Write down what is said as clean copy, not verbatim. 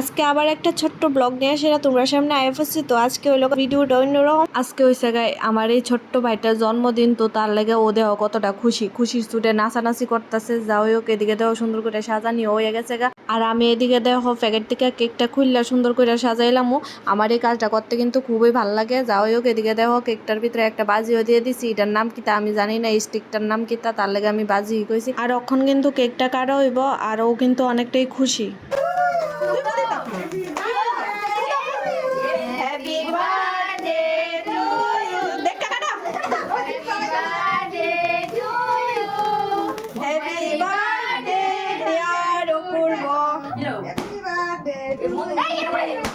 আজকে আবার একটা ছোট্ট ব্লগ নিয়ে সেটা তোমরা সামনে আয় পড়ছি। তো আজকে হইলো ভিডিওটা অন্যরকম। আজকে হইছে গায়ে আমার এই ছোট্ট ভাইটার জন্মদিন, তো তার লেগে ও দেহ কতটা খুশির চুটে নাচানাচি করতেছে। যাও হোক, এদিকে দেহ সুন্দর করে সাজানি হয়ে গেছে গা। আর আমি এদিকে দেহ প্যাকেট থেকে কেকটা খুললা সুন্দর করে সাজাইলাম। আমার এই কাজটা করতে কিন্তু খুবই ভালো লাগে। যাও হোক, এদিকে দেহ কেকটার ভিতরে একটা বাজিও দিয়ে দিছি। এটার নাম কিতা আমি জানি না, এই স্টিকটার নাম কিতা, তার লেগে আমি বাজি কইছি। আর এখন কিন্তু কেকটা কাটা হইব, আর ও কিন্তু অনেকটাই খুশি। Happy birthday to you. Happy birthday to you. Happy birthday dear Apurva. Happy birthday to you.